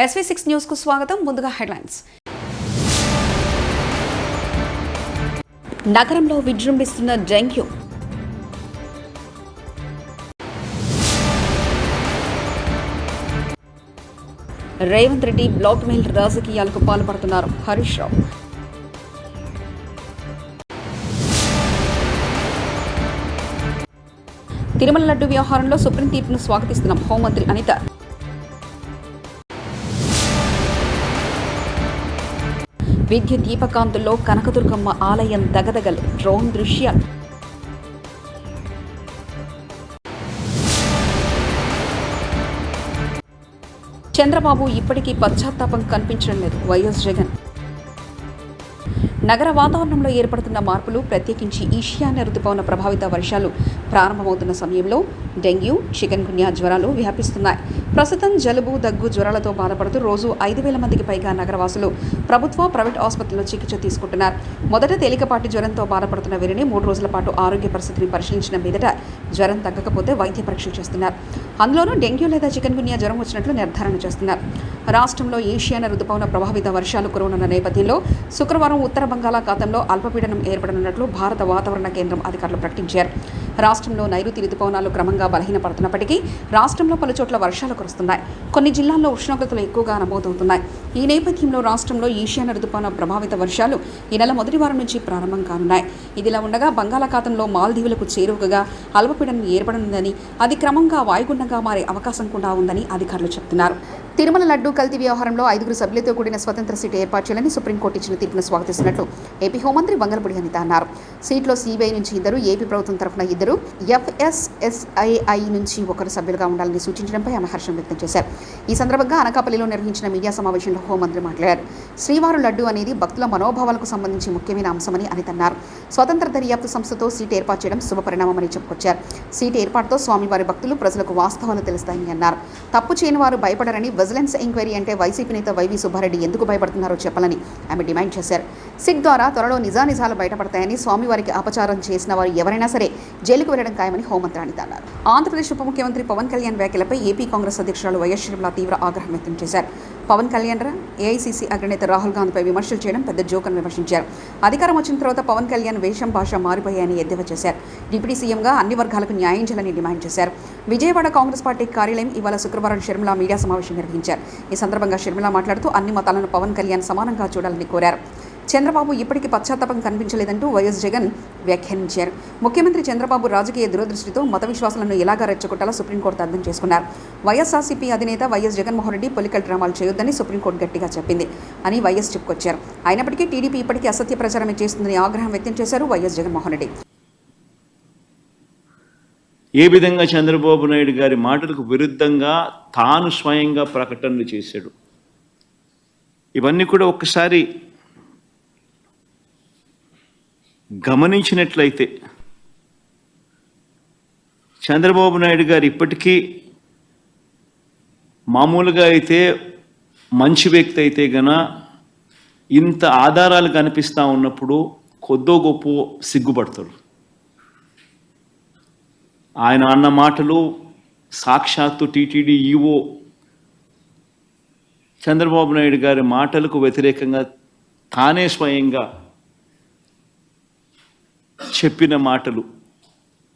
SV6 news కు స్వాగతం. ముందుగా హెడ్లైన్స్. నగరంలో విజృంభిస్తున్న dengue. Revanth Reddy blackmail రాజకీయాలకు పాల్పడుతున్నారు. హరీష్ రావు. తిరుమల లడ్డు వ్యవహారంలో సుప్రీం తీర్పును స్వాగతిస్తున్నాం. హోంమంత్రి అనిత. విద్యుత్ దీపకాంతుల్లో కనకదుర్గమ్మ ఆలయం దగదగలు. డ్రోన్ దృశ్యాలు. చంద్రబాబు ఇప్పటికీ పశ్చాత్తాపం కనిపించడం లేదు. వైఎస్ జగన్. నగర వాతావరణంలో ఏర్పడుతున్న మార్పులు, ప్రత్యేకించి ఈశాన్య రుతుపవన ప్రభావిత వర్షాలు ప్రారంభమవుతున్న సమయంలో డెంగ్యూ, చికెన్ గున్యా జ్వరాలు వ్యాపిస్తున్నాయి. ప్రస్తుతం జలుబు, దగ్గు, జ్వరాలతో బాధపడుతూ రోజు 5,000 మందికి పైగా నగరవాసులు ప్రభుత్వ, ప్రైవేట్ ఆసుపత్రుల్లో చికిత్స తీసుకుంటున్నారు. మొదట తేలికపాటి జ్వరంతో బాధపడుతున్న వీరిని 3 రోజుల పాటు ఆరోగ్య పరిస్థితిని పరిశీలించిన మీదట జ్వరం తగ్గకపోతే వైద్య పరీక్షలు చేస్తున్నారు. అందులోనూ డెంగ్యూ లేదా చికెన్ గున్యా జ్వరం వచ్చినట్లు నిర్ధారణ చేస్తున్నారు. రాష్ట్రంలో ఈశాన్య రుతుపవన ప్రభావిత వర్షాలు కురవనున్న నేపథ్యంలో శుక్రవారం ఉత్తర బంగాళాఖాతంలో అల్పపీడనం ఏర్పడనున్నట్లు భారత వాతావరణ కేంద్రం అధికారులు ప్రకటించారు. రాష్ట్రంలో నైరుతి రుతుపవనాలు క్రమంగా బలహీనపడుతున్నప్పటికీ రాష్ట్రంలో పలుచోట్ల వర్షాలు కురుస్తున్నాయి. కొన్ని జిల్లాల్లో ఉష్ణోగ్రతలు ఎక్కువగా నమోదవుతున్నాయి. ఈ నేపథ్యంలో రాష్ట్రంలో ఈశాన్య రుతుపవన ప్రభావిత వర్షాలు ఈ నెల మొదటి వారం నుంచి ప్రారంభం కానున్నాయి. ఇదిలా ఉండగా బంగాళాఖాతంలో మాల్దీవులకు చేరువగా అల్పపీడనం ఏర్పడనుందని, అది క్రమంగా వాయుగుండంగా మారే అవకాశం కూడా ఉందని అధికారులు చెబుతున్నారు. తిరుమల లడ్డు కల్తీ వ్యవహారంలో 5 సభ్యులతో కూడిన స్వతంత్ర సీటు ఏర్పాటు చేయాలని సుప్రీంకోర్టు ఇచ్చిన తీర్పును స్వాగతిస్తున్నట్లు ఏపీ హోంమంత్రి వంగలపూడి అనిత అన్నారు. సీట్లో సిబిఐ నుంచి 2, ఏపీ ప్రభుత్వం తరఫున 2, FSSAI నుంచి 1 సభ్యులుగా ఉండాలని సూచించడంపై ఆమె హర్షం వ్యక్తం చేశారు. ఈ సందర్భంగా అనకాపల్లిలో నిర్వహించిన మీడియా సమావేశంలో హోంమంత్రి మాట్లాడారు. శ్రీవారు లడ్డు అనేది భక్తుల మనోభావాలకు సంబంధించి ముఖ్యమైన అంశమని అనిత అన్నారు. స్వతంత్ర దర్యాప్తు సంస్థతో సీటు ఏర్పాటు చేయడం శుభపరిణామమని చెప్పుకొచ్చారు. సీటు ఏర్పాటుతో స్వామివారి భక్తులు, ప్రజలకు వాస్తవాలు తెలుస్తాయని అన్నారు. తప్పు చేయని వారు భయపడరని, విజిలెన్స్ ఎంక్వైరీ అంటే వైసీపీ నేత వైవి సుబ్బారెడ్డి ఎందుకు భయపడుతున్నారో చెప్పాలని ఆమె డిమాండ్ చేశారు. సిట్ ద్వారా త్వరలో నిజానిజాలు బయటపడతాయని, స్వామివారికి అపచారం చేసిన వారు ఎవరైనా సరే జైలుకు వెళ్లడం ఖాయమని హోంమంత్రి అనిత అన్నారు. ఆంధ్రప్రదేశ్ ఉప ముఖ్యమంత్రి పవన్ కళ్యాణ్ వ్యాఖ్యలపై ఏపీ కాంగ్రెస్ అధ్యక్షురాలు వైఎస్ షర్మిల తీవ్ర ఆగ్రహం వ్యక్తం చేశారు. పవన్ కళ్యాణ్ ఏఐసీసీ అగ్రనేత రాహుల్ గాంధీపై విమర్శలు చేయడం పెద్ద జోకని విమర్శించారు. అధికారం వచ్చిన తర్వాత పవన్ కళ్యాణ్ వేషం, భాష మారిపోయాయని ఎద్దేవా చేశారు. డిప్యూటీ సీఎంగా అన్ని వర్గాలకు న్యాయం చేయాలని డిమాండ్ చేశారు. విజయవాడ కాంగ్రెస్ పార్టీ కార్యాలయం ఇవాళ శుక్రవారం షర్మిల మీడియా సమావేశం నిర్వహించారు. ఈ సందర్భంగా షర్మిల మాట్లాడుతూ అన్ని మతాలను పవన్ కళ్యాణ్ సమానంగా చూడాలని కోరారు. చంద్రబాబు ఇప్పటికీ పశ్చాత్తాపం కనిపించలేదంటూ వైఎస్ జగన్ వ్యాఖ్యానించారు. ముఖ్యమంత్రి చంద్రబాబు రాజకీయ దురదృష్టితో మత విశ్వాసాలను ఎలాగా రెచ్చగొట్టాలో సుప్రీంకోర్టు అర్థం చేసుకున్నారు. వైఎస్ఆర్సీపీ అధినేత వైఎస్ జగన్మోహన్ రెడ్డి పొలిటికల్ డ్రామాలు చేయొద్దని సుప్రీంకోర్టు గట్టిగా చెప్పింది అని వైఎస్ చెప్పుకొచ్చారు. అయినప్పటికీ టీడీపీ ఇప్పటికీ అసత్య ప్రచారమే చేస్తుందని ఆగ్రహం వ్యక్తం చేశారు వైఎస్ జగన్మోహన్ రెడ్డి. ఏ విధంగా చంద్రబాబు నాయుడు గారి మాటలకు విరుద్ధంగా తాను స్వయంగా ప్రకటనలు చేశాడు, ఇవన్నీ కూడా ఒక్కసారి గమనించినట్లయితే చంద్రబాబు నాయుడు గారు ఇప్పటికీ మామూలుగా అయితే మంచి వ్యక్తి అయితే గన ఇంత ఆధారాలు కనిపిస్తూ ఉన్నప్పుడు కొద్దో గొప్ప సిగ్గుపడతాడు. ఆయన అన్న మాటలు సాక్షాత్తు టీటీడీ ఈవో చంద్రబాబు నాయుడు గారి మాటలకు వ్యతిరేకంగా తానే స్వయంగా చెప్పిన మాటలు,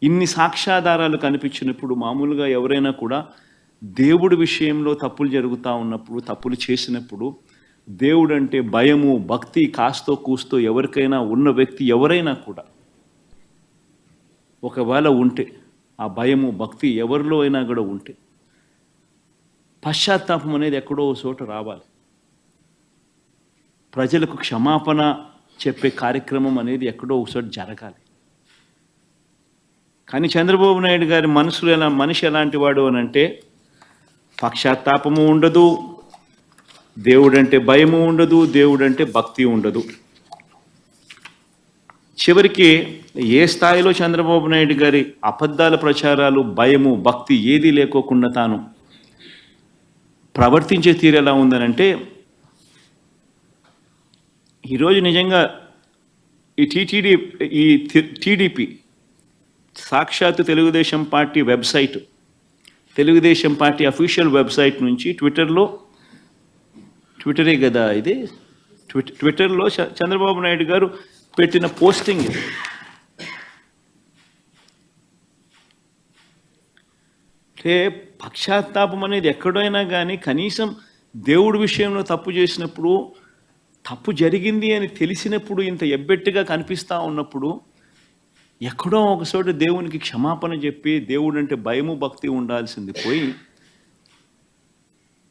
ఇన్ని సాక్ష్యాధారాలు కనిపించినప్పుడు మామూలుగా ఎవరైనా కూడా దేవుడి విషయంలో తప్పులు జరుగుతూ ఉన్నప్పుడు, తప్పులు చేసినప్పుడు దేవుడు అంటే భయము, భక్తి కాస్తో కూస్తో ఎవరికైనా ఉన్న వ్యక్తి ఎవరైనా కూడా ఒకవేళ ఉంటే, ఆ భయము భక్తి ఎవరిలో అయినా కూడా ఉంటే పశ్చాత్తాపం అనేది ఎక్కడో చోట రావాలి. ప్రజలకు క్షమాపణ చెప్పే కార్యక్రమం అనేది ఎక్కడో ఒకచోట జరగాలి. కానీ చంద్రబాబు నాయుడు గారి మనిషి ఎలాంటి వాడు అని అంటే పశ్చాత్తాపము ఉండదు, దేవుడంటే భయము ఉండదు, దేవుడంటే భక్తి ఉండదు. చివరికి ఏ స్థాయిలో చంద్రబాబు నాయుడు గారి అబద్ధాల ప్రచారాలు, భయము, భక్తి ఏదీ లేకోకుండా తాను ప్రవర్తించే తీరు ఎలా ఉందనంటే, ఈరోజు నిజంగా ఈ టీడీపీ సాక్షాత్తు Telugu Desam party website, Telugu Desam party official website నుంచి ట్విట్టర్లో ట్విట్టరే కదా ఇది. ట్విట్టర్లో చంద్రబాబు నాయుడు గారు పెట్టిన పోస్టింగ్ ఇది. అంటే పశ్చాత్తాపం అనేది ఎక్కడైనా కానీ కనీసం దేవుడి విషయంలో తప్పు చేసినప్పుడు, తప్పు జరిగింది అని తెలిసినప్పుడు, ఇంత ఎబ్బెట్టుగా కనిపిస్తూ ఉన్నప్పుడు ఎక్కడో ఒకచోట దేవునికి క్షమాపణ చెప్పి దేవుడు అంటే భయము భక్తి ఉండాల్సింది పోయి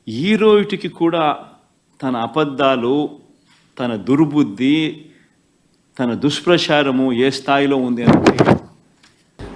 ఈ రోజుకి కూడా తన అబద్ధాలు, తన దుర్బుద్ధి, తన దుష్ప్రచారము ఏ స్థాయిలో ఉంది అంటే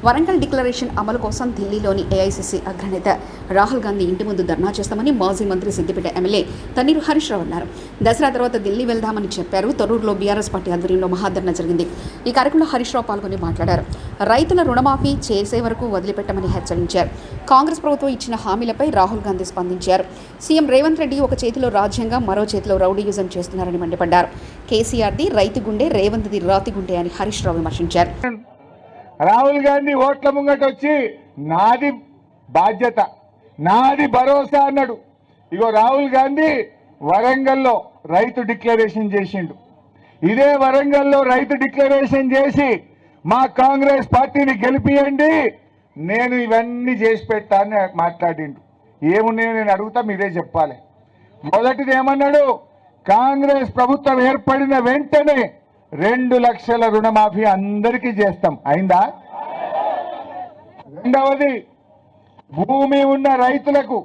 వరంగల్ డిక్లరేషన్ అమలు కోసం ఢిల్లీలోని ఏఐసీసీ అగ్రనేత రాహుల్ గాంధీ ఇంటి ముందు ధర్నా చేస్తామని మాజీ మంత్రి సిద్దిపేట ఎమ్మెల్యే తన్నీరు హరీష్ రావు అన్నారు. దసరా తర్వాత ఢిల్లీ వెళ్దామని చెప్పారు. తొర్రూరులో బీఆర్ఎస్ పార్టీ ఆధ్వర్యంలో మహాధర్నా జరిగింది. ఈ కార్యక్రమంలో హరీష్ రావు పాల్గొని మాట్లాడారు. రైతుల రుణమాఫీ చేసే వరకు వదిలిపెట్టమని హెచ్చరించారు. కాంగ్రెస్ ప్రభుత్వం ఇచ్చిన హామీలపై రాహుల్ గాంధీ స్పందించారు. సీఎం రేవంత్ రెడ్డి ఒక చేతిలో రాజ్యాంగం, మరో చేతిలో రౌడీయిజం చేస్తున్నారని మండిపడ్డారు. కేసీఆర్ది రైతు గుండె, రేవంత్ది రాతి గుండె అని హరీష్ రావు విమర్శించారు. రాహుల్ గాంధీ ఓట్ల ముంగట వచ్చి నాది బాధ్యత, నాది భరోసా అన్నాడు. ఇగో రాహుల్ గాంధీ వరంగల్లో రైతు డిక్లరేషన్ చేసిండు. ఇదే వరంగల్లో రైతు డిక్లరేషన్ చేసి మా కాంగ్రెస్ పార్టీని గెలిపియండి, నేను ఇవన్నీ చేసి పెట్టా అని మాట్లాడిండు. ఏమున్నాయో నేను అడుగుతా, మీరే చెప్పాలి. మొదటిది ఏమన్నాడు, కాంగ్రెస్ ప్రభుత్వం ఏర్పడిన వెంటనే 2 లక్షల రుణమాఫీ అందరికీ చేస్తాం. అయిందా? రెండవది, భూమి ఉన్న రైతులకు,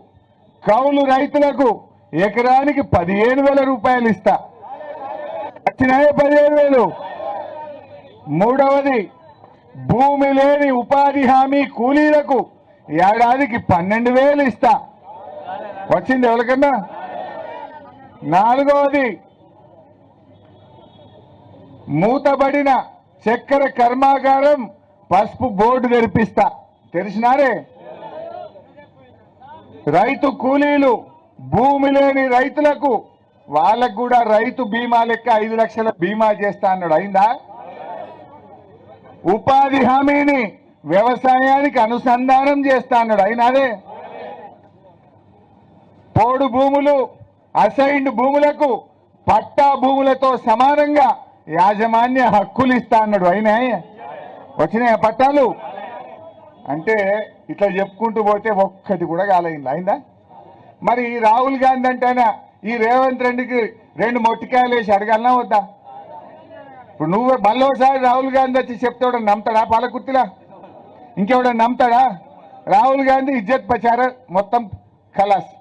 కౌలు రైతులకు ఎకరానికి 15,000 రూపాయలు ఇస్తా. వచ్చినాయే 15,000. మూడవది, భూమి లేని ఉపాధి హామీ కూలీలకు ఏడాదికి 12,000 ఇస్తా. వచ్చింది ఎవరికన్నా? నాలుగవది, మూతబడిన చక్కెర కర్మాగారం పసుపు బోర్డు తెరిపిస్తా. తెలిసినారే? రైతు కూలీలు, భూమి లేని రైతులకు వాళ్ళకు కూడా రైతు బీమా లెక్క 5 లక్షల బీమా చేస్తా అన్నాడు. అయిందా? ఉపాధి హామీని వ్యవసాయానికి అనుసంధానం చేస్తా అన్నాడు. అయినాదే? పోడు భూములు, అసైన్డ్ భూములకు పట్టా భూములతో సమానంగా యాజమాన్య హక్కులు ఇస్తా అన్నాడు. అయినాయి? వచ్చినాయి పట్టాలు? అంటే ఇట్లా చెప్పుకుంటూ పోతే ఒక్కటి కూడా కాలేదు. అయిందా? మరి రాహుల్ గాంధీ అంటేనా ఈ రేవంత్ రెడ్డికి 2 మొట్టికాయలు వేసి అడగాలనా వద్దా? ఇప్పుడు నువ్వు మళ్ళోసారి రాహుల్ గాంధీ వచ్చి చెప్తాడు, నమ్ముతాడా? పాలకుర్తిలా ఇంకెవడన్నా నమ్ముతాడా? రాహుల్ గాంధీ ఇజ్జత్ ప్రచార మొత్తం ఖలాస్.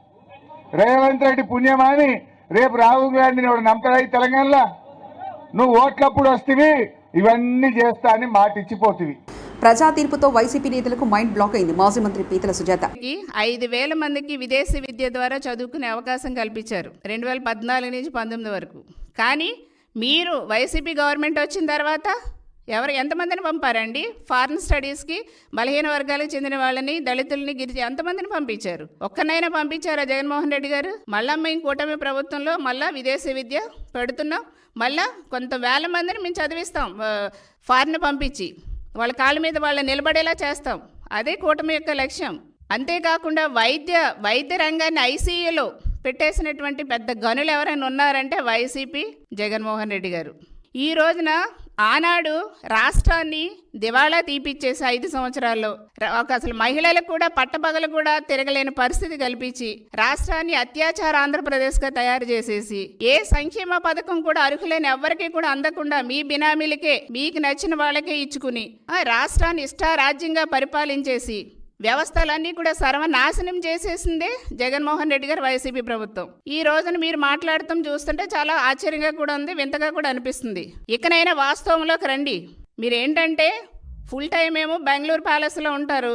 రేవంత్ రెడ్డి పుణ్యమాని రేపు రాహుల్ గాంధీని ఎవడు నమ్ముతాడా ఈ తెలంగాణలో? నువ్వు ఓట్లప్పుడు వస్తేవి ఇవన్నీ చేస్తా అని మాట ఇచ్చిపోతుంది. ప్రజా తీర్పుతో వైసీపీ నేతలకు మైండ్ బ్లాక్ అయింది. మాజీ మంత్రి పీతల సుజాత 5,000 మందికి విదేశీ విద్య ద్వారా చదువుకునే అవకాశం కల్పించారు 2014 నుంచి 19 వరకు. కానీ మీరు వైసీపీ గవర్నమెంట్ వచ్చిన తర్వాత ఎంతమందిని పంపారండి? ఫారెన్ స్టడీస్కి బలహీన వర్గాలకు చెందిన వాళ్ళని, దళితుల్ని, ఎంతమందిని పంపించారు? ఒక్కనైనా పంపించారా జగన్మోహన్ రెడ్డి గారు? మళ్ళా మేము కూటమి ప్రభుత్వంలో మళ్ళా విదేశీ విద్య పెడుతున్నాం. మళ్ళా కొంత వేల మందిని మేము చదివిస్తాం ఫారెన్ పంపించి, వాళ్ళ కాళ్ళ మీద వాళ్ళు నిలబడేలా చేస్తాం. అదే కూటమి యొక్క లక్ష్యం. అంతేకాకుండా వైద్య రంగాన్ని ఐసీయూలో పెట్టేసినటువంటి పెద్ద గనులు ఎవరైనా ఉన్నారంటే వైసీపీ, జగన్మోహన్ రెడ్డి గారు. ఈ రోజున ఆనాడు రాష్ట్రాన్ని దివాళా తీపిచ్చేసి 5 సంవత్సరాల్లో అసలు మహిళలకు కూడా పట్టపగలు కూడా తిరగలేని పరిస్థితి కల్పించి రాష్ట్రాన్ని అత్యాచార ఆంధ్రప్రదేశ్గా తయారు చేసేసి ఏ సంక్షేమ పథకం కూడా అర్హులైన ఎవరికి కూడా అందకుండా మీ బినామీలకే, మీకు నచ్చిన వాళ్ళకే ఇచ్చుకుని రాష్ట్రాన్ని ఇష్టారాజ్యంగా పరిపాలించేసి వ్యవస్థలన్నీ కూడా సర్వనాశనం చేసేసిందే జగన్మోహన్ రెడ్డి గారు, వైసీపీ ప్రభుత్వం. ఈ రోజున మీరు మాట్లాడటం చూస్తుంటే చాలా ఆశ్చర్యంగా కూడా ఉంది, వింతగా కూడా అనిపిస్తుంది. ఇకనైనా వాస్తవంలోకి రండి. మీరేంటంటే ఫుల్ టైం ఏమో బెంగళూరు ప్యాలెస్లో ఉంటారు,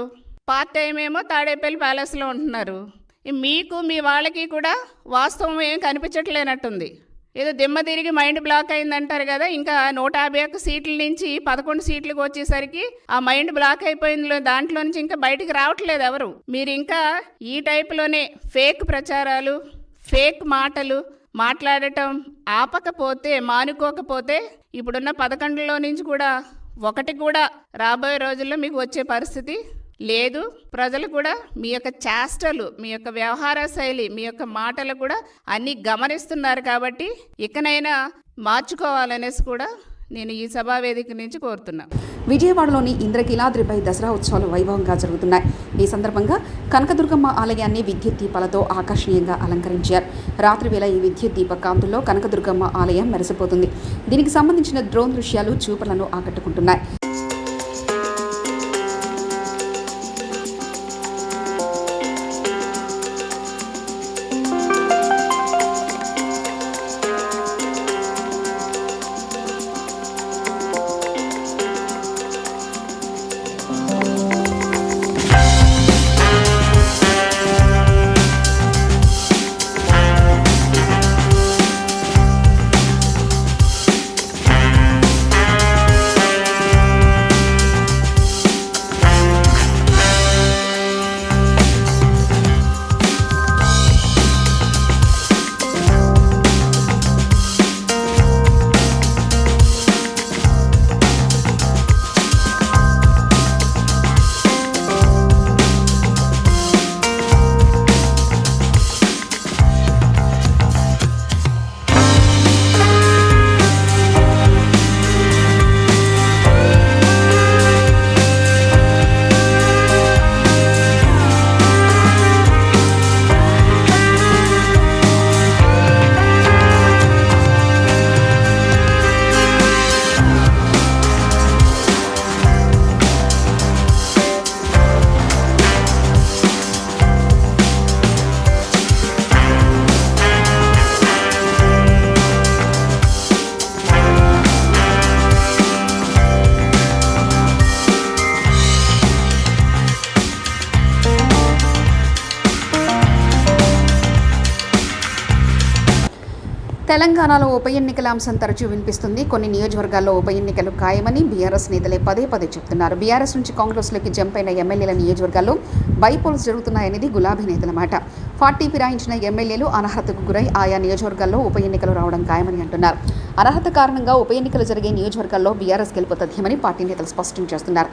పార్ట్ టైం ఏమో తాడేపల్లి ప్యాలెస్లో ఉంటున్నారు. మీకు మీ వాళ్ళకి కూడా వాస్తవం ఏం కనిపించట్లేనట్టుంది. ఏదో దిమ్మ తిరిగి మైండ్ బ్లాక్ అయిందంటారు కదా. ఇంకా 151 సీట్ల నుంచి 11 సీట్లకు వచ్చేసరికి ఆ మైండ్ బ్లాక్ అయిపోయింది. దాంట్లో నుంచి ఇంకా బయటికి రావట్లేదు ఎవరు. మీరు ఇంకా ఈ టైప్లోనే ఫేక్ ప్రచారాలు, ఫేక్ మాటలు మాట్లాడటం ఆపకపోతే, మానుకోకపోతే ఇప్పుడున్న 11లో నుంచి కూడా ఒకటి కూడా రాబోయే రోజుల్లో మీకు వచ్చే పరిస్థితి లేదు, ప్రజలు కూడా మీ యొక్క చేష్టలు, మీ యొక్క వ్యవహార శైలి, మీ యొక్క మాటలు కూడా అన్నీ గమనిస్తున్నారు. కాబట్టి ఇకనైనా మార్చుకోవాలనేసి కూడా నేను ఈ సభా వేదిక నుంచి కోరుతున్నాను. విజయవాడలోని ఇంద్రకీలాద్రిపై దసరా ఉత్సవాలు వైభవంగా జరుగుతున్నాయి. ఈ సందర్భంగా కనకదుర్గమ్మ ఆలయాన్ని విద్యుత్ దీపాలతో ఆకర్షణీయంగా అలంకరించారు. రాత్రి వేళ ఈ విద్యుత్ దీప కాంతుల్లో కనకదుర్గమ్మ ఆలయం మెరిసిపోతుంది. దీనికి సంబంధించిన డ్రోన్ దృశ్యాలు చూపులను ఆకట్టుకుంటున్నాయి. తెలంగాణలో ఉప ఎన్నికల అంశం తరచూ వినిపిస్తుంది. కొన్ని నియోజకవర్గాల్లో ఉప ఎన్నికలు ఖాయమని బీఆర్ఎస్ నేతలే పదే చెప్తున్నారు. బీఆర్ఎస్ నుంచి కాంగ్రెస్లోకి జంప్ అయిన ఎమ్మెల్యేల నియోజకవర్గాల్లో బైపోల్స్ జరుగుతున్నాయనేది గులాబీ నేతల మాట. పార్టీ ఫిరాయించిన ఎమ్మెల్యేలు అనర్హతకు గురై ఆయా నియోజకవర్గాల్లో ఉప ఎన్నికలు రావడం ఖాయమని అంటున్నారు. అనర్హత కారణంగా ఉప ఎన్నికలు జరిగే నియోజకవర్గాల్లో బీఆర్ఎస్ గెలుపు తథ్యమని పార్టీ నేతలు స్పష్టం చేస్తున్నారు.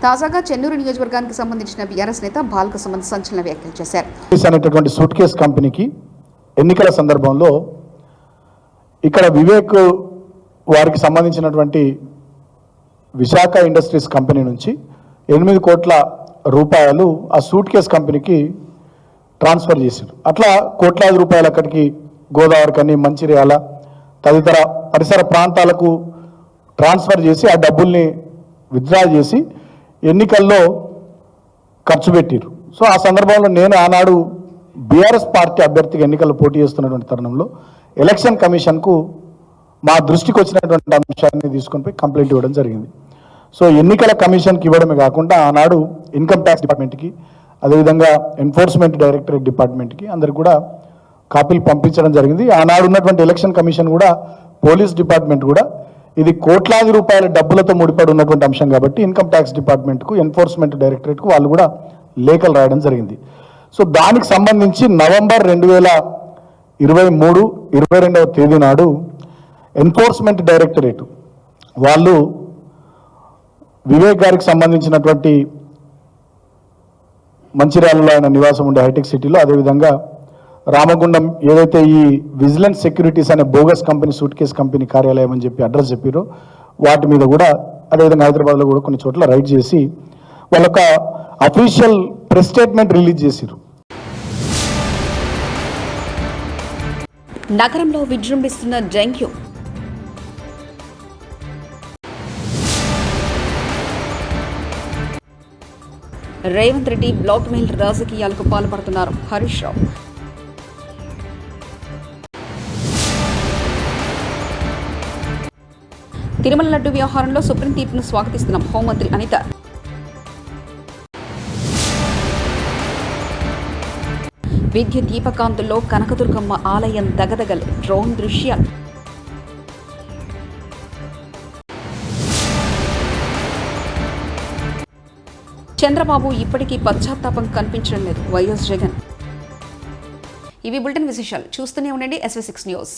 తాజాగా చెన్నూరు నియోజకవర్గానికి సంబంధించిన బీఆర్ఎస్ నేత బాల్క సుమన్ సంచలన వ్యాఖ్యలు చేశారు. సూట్ కేస్ కంపెనీకి ఎన్నికల సందర్భంలో ఇక్కడ వివేక్ వారికి సంబంధించినటువంటి విశాఖ ఇండస్ట్రీస్ కంపెనీ నుంచి 8 కోట్ల రూపాయలు ఆ సూట్ కేస్ కంపెనీకి ట్రాన్స్ఫర్ చేశారు. అట్లా కోట్లాది రూపాయలు అక్కడికి గోదావరికని, మంచిర్యాల తదితర పరిసర ప్రాంతాలకు ట్రాన్స్ఫర్ చేసి ఆ డబ్బుల్ని విత్డ్రా చేసి ఎన్నికల్లో ఖర్చు పెట్టారు. సో ఆ సందర్భంలో నేను ఆనాడు బీఆర్ఎస్ పార్టీ అభ్యర్థిగా ఎన్నికల్లో పోటీ చేస్తున్నటువంటి తరుణంలో ఎలక్షన్ కమిషన్కు మా దృష్టికి వచ్చినటువంటి అంశాన్ని తీసుకొని పోయి కంప్లైంట్ ఇవ్వడం జరిగింది. సో ఎన్నికల కమిషన్కి ఇవ్వడమే కాకుండా ఆనాడు ఇన్కమ్ ట్యాక్స్ డిపార్ట్మెంట్కి, అదేవిధంగా ఎన్ఫోర్స్మెంట్ డైరెక్టరేట్ డిపార్ట్మెంట్కి అందరికి కూడా కాపీలు పంపించడం జరిగింది. ఆనాడు ఉన్నటువంటి ఎలక్షన్ కమిషన్ కూడా, పోలీస్ డిపార్ట్మెంట్ కూడా ఇది కోట్లాది రూపాయల డబ్బులతో ముడిపడి ఉన్నటువంటి అంశం కాబట్టి ఇన్కమ్ ట్యాక్స్ డిపార్ట్మెంట్కు, ఎన్ఫోర్స్మెంట్ డైరెక్టరేట్కు వాళ్ళు కూడా లేఖలు రాయడం జరిగింది. సో దానికి సంబంధించి నవంబర్ 2023-22వ తేదీ నాడు ఎన్ఫోర్స్మెంట్ డైరెక్టరేట్ వాళ్ళు వివేక్ గారికి సంబంధించినటువంటి మంచిర్యాలలో ఆయన నివాసం ఉండే హైటెక్ సిటీలో, అదేవిధంగా రామగుండం ఏదైతే ఈ విజిలెన్స్ సెక్యూరిటీస్ అనే bogus company suit case company కార్యాలయం అని చెప్పి అడ్రస్ చెప్పారో వాటి మీద కూడా, అదేవిధంగా హైదరాబాద్లో కూడా కొన్ని చోట్ల రైడ్ చేసి వాళ్ళొక అఫీషియల్ ప్రెస్ స్టేట్మెంట్ రిలీజ్ చేశారు. నగరంలో విజృంభిస్తున్న dengue. Revanth Reddy blackmail రాజకీయాలకు పాల్పడుతున్నారు. హరీష్ రావు. తిరుమల లడ్డు వ్యవహారంలో సుప్రీం తీర్పును స్వాగతిస్తున్నాం. హోంమంత్రి అనిత. విద్యుత్ దీపకాంతుల్లో కనకదుర్గమ్మ ఆలయం దగదగలు. డ్రోన్ దృశ్యాలు. చంద్రబాబు ఇప్పటికీ పశ్చాత్తాపం కనిపించడం లేదు. వైఎస్ జగన్. ఇవి బులెటిన్ విశేషాలు. చూస్తూనే ఉండండి SV6 న్యూస్.